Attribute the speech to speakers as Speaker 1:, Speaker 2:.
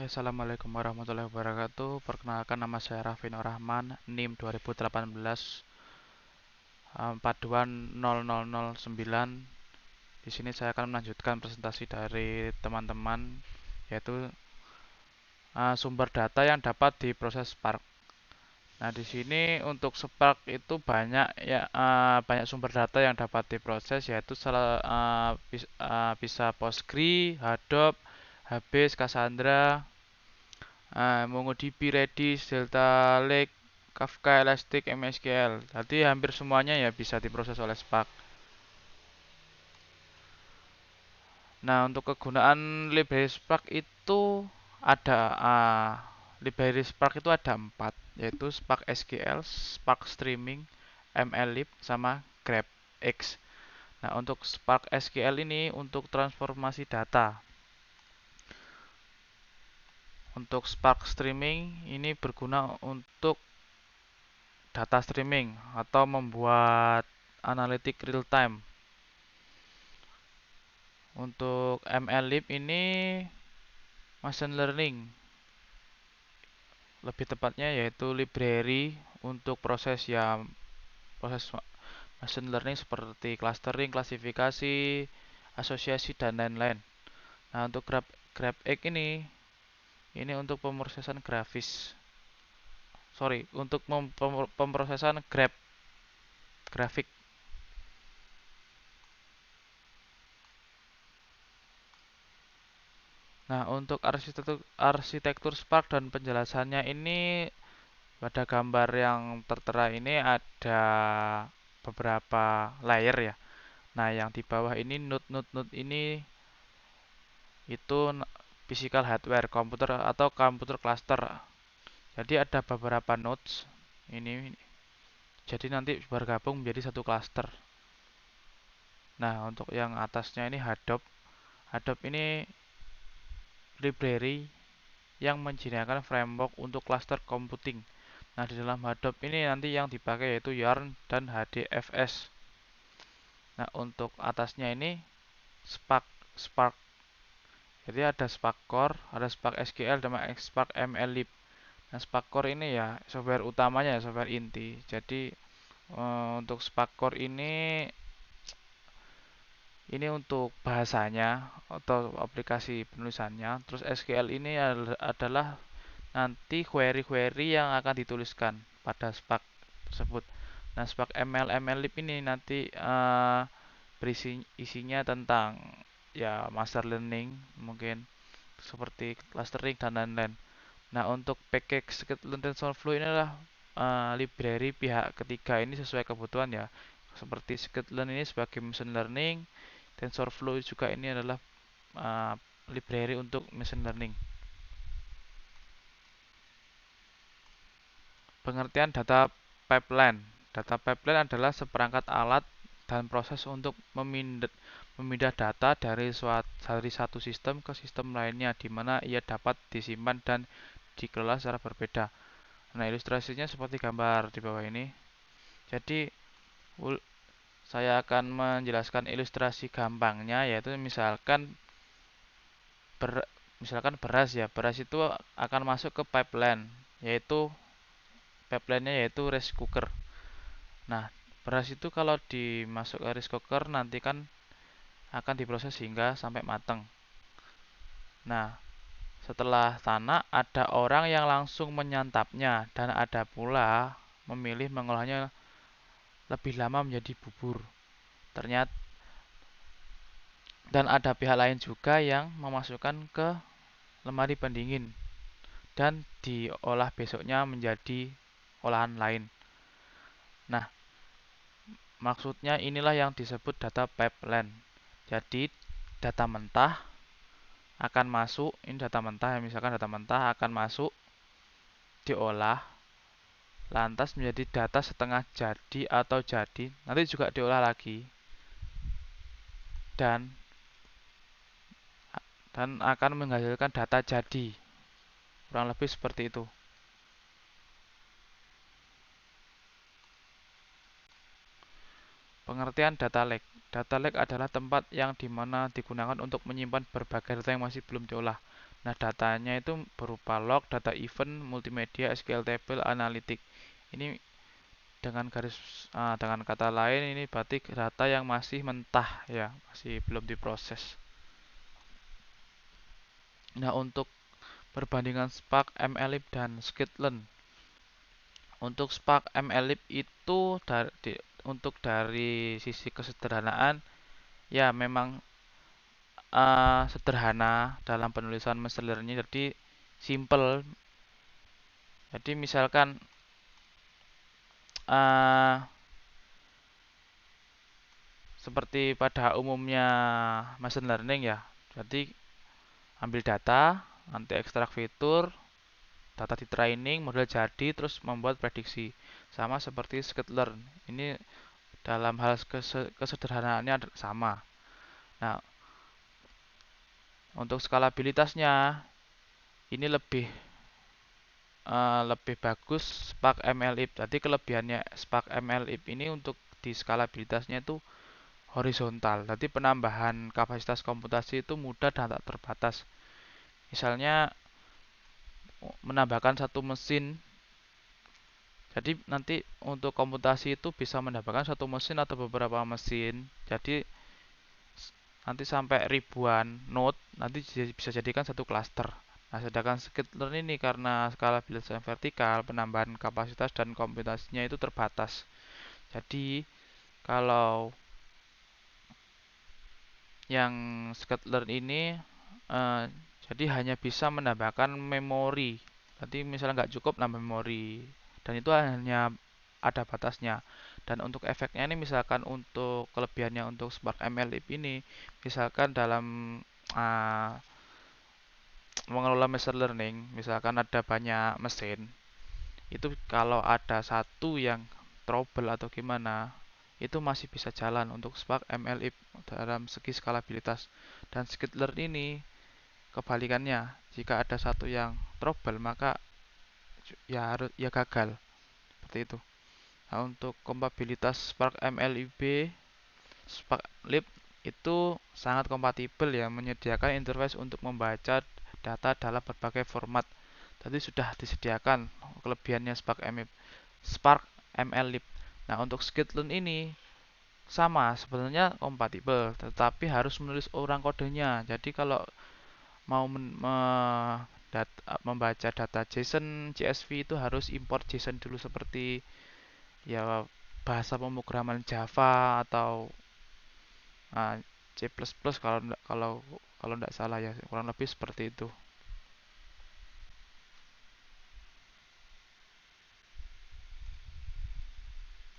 Speaker 1: Assalamualaikum warahmatullahi wabarakatuh. Perkenalkan, nama saya Raffi Nur Rahman, NIM 2018 420009. Di sini saya akan melanjutkan presentasi dari teman-teman, yaitu sumber data yang dapat diproses Spark. Nah, di sini untuk Spark itu banyak ya, banyak sumber data yang dapat diproses, yaitu bisa Postgre, Hadoop, HBase, Cassandra, MongoDB, Redis, Delta Lake, Kafka, Elastic, MySQL. Jadi hampir semuanya ya bisa diproses oleh Spark. Nah, untuk kegunaan library Spark itu ada library Spark itu ada 4, yaitu Spark SQL, Spark Streaming, MLlib, sama GrabX. Nah, untuk Spark SQL ini untuk transformasi data. Untuk Spark Streaming ini berguna untuk data streaming atau membuat analitik real time. Untuk MLlib ini machine learning, lebih tepatnya yaitu library untuk proses machine learning seperti clustering, klasifikasi, asosiasi, dan lain-lain. Nah, untuk GrabX ini untuk pemrosesan untuk pemrosesan grafik. Nah, untuk arsitektur Spark dan penjelasannya ini, pada gambar yang tertera ini ada beberapa layer ya. Nah, yang di bawah ini node ini itu physical hardware, komputer atau komputer cluster. Jadi ada beberapa nodes ini. Jadi nanti bergabung menjadi satu cluster. Nah, untuk yang atasnya ini Hadoop. Hadoop ini library yang menjinakkan framework untuk cluster computing. Nah, di dalam Hadoop ini nanti yang dipakai yaitu Yarn dan HDFS. Nah, untuk atasnya ini Spark. Jadi ada Spark Core, ada Spark SQL, dan Spark MLlib. Nah, Spark Core ini ya software utamanya, software inti. Jadi untuk Spark Core ini untuk bahasanya atau aplikasi penulisannya. Terus SQL ini adalah nanti query-query yang akan dituliskan pada Spark tersebut. Nah, Spark MLlib ini nanti isinya tentang ya master learning, mungkin seperti clustering dan lain-lain. Nah, untuk package scikit-learn TensorFlow ini adalah library pihak ketiga, ini sesuai kebutuhan ya. Seperti scikit-learn ini sebagai machine learning, TensorFlow juga ini adalah uh, library untuk machine learning. Pengertian data pipeline. Data pipeline adalah seperangkat alat dan proses untuk memindah data dari satu sistem ke sistem lainnya, di mana ia dapat disimpan dan dikelola secara berbeda. Nah, ilustrasinya seperti gambar di bawah ini. Jadi, saya akan menjelaskan ilustrasi gampangnya, yaitu misalkan beras ya. Beras itu akan masuk ke pipeline-nya yaitu rice cooker. Nah, beras itu kalau dimasuk ke rice cooker nanti kan akan diproses hingga sampai matang. Nah, setelah tanak, ada orang yang langsung menyantapnya dan ada pula memilih mengolahnya lebih lama menjadi bubur. Ternyata dan ada pihak lain juga yang memasukkan ke lemari pendingin dan diolah besoknya menjadi olahan lain. Nah, maksudnya inilah yang disebut data pipeline. Jadi data mentah akan masuk, ini data mentah, misalkan data mentah akan masuk, diolah, lantas menjadi data setengah jadi atau jadi, nanti juga diolah lagi, dan akan menghasilkan data jadi. Kurang lebih seperti itu. Pengertian data lake. Data lake adalah tempat yang dimana digunakan untuk menyimpan berbagai data yang masih belum diolah. Nah, datanya itu berupa log, data event, multimedia, SQL table, analitik. Ini dengan kata lain ini berarti data yang masih mentah ya, masih belum diproses. Nah, untuk perbandingan Spark, MLlib dan Scikit-learn. Untuk Spark MLlib itu untuk dari sisi kesederhanaan ya memang sederhana dalam penulisan machine learning, jadi simple. Jadi misalkan uh, seperti pada umumnya machine learning ya. Jadi ambil data, nanti ekstrak fitur, data di training, model jadi, terus membuat prediksi. Sama seperti scikit-learn. Ini dalam hal kesederhanaannya sama. Nah, untuk skalabilitasnya ini lebih bagus Spark MLlib. Jadi kelebihannya Spark MLlib ini untuk di skalabilitasnya itu horizontal. Jadi penambahan kapasitas komputasi itu mudah dan tak terbatas. Misalnya menambahkan satu mesin. Jadi nanti untuk komputasi itu bisa menambahkan satu mesin atau beberapa mesin. Jadi nanti sampai ribuan node, nanti bisa jadikan satu cluster. Nah, sedangkan scikit-learn ini karena skalabilitas yang vertikal, penambahan kapasitas dan komputasinya itu terbatas. Jadi kalau yang scikit-learn ini eh, jadi hanya bisa menambahkan memori. Jadi misalnya nggak cukup nambah memori, dan itu hanya ada batasnya. Dan untuk efeknya ini misalkan untuk kelebihannya untuk Spark MLlib ini, misalkan dalam uh, mengelola machine learning, misalkan ada banyak mesin, itu kalau ada satu yang trouble atau gimana, itu masih bisa jalan untuk Spark MLlib dalam segi skalabilitas. Dan Scikit-learn ini kebalikannya, jika ada satu yang trouble maka ya gagal seperti itu. Nah, untuk kompatibilitas Spark MLlib, Spark Lib itu sangat kompatibel ya, menyediakan interface untuk membaca data dalam berbagai format. Tadi sudah disediakan kelebihannya Spark MLlib. Nah, untuk Scikit-learn ini sama, sebenarnya kompatibel, tetapi harus menulis ulang kodenya. Jadi kalau mau membaca data JSON, CSV itu harus import JSON dulu seperti ya bahasa pemrograman Java atau C++ kalau kalau kalau tidak salah ya, kurang lebih seperti itu.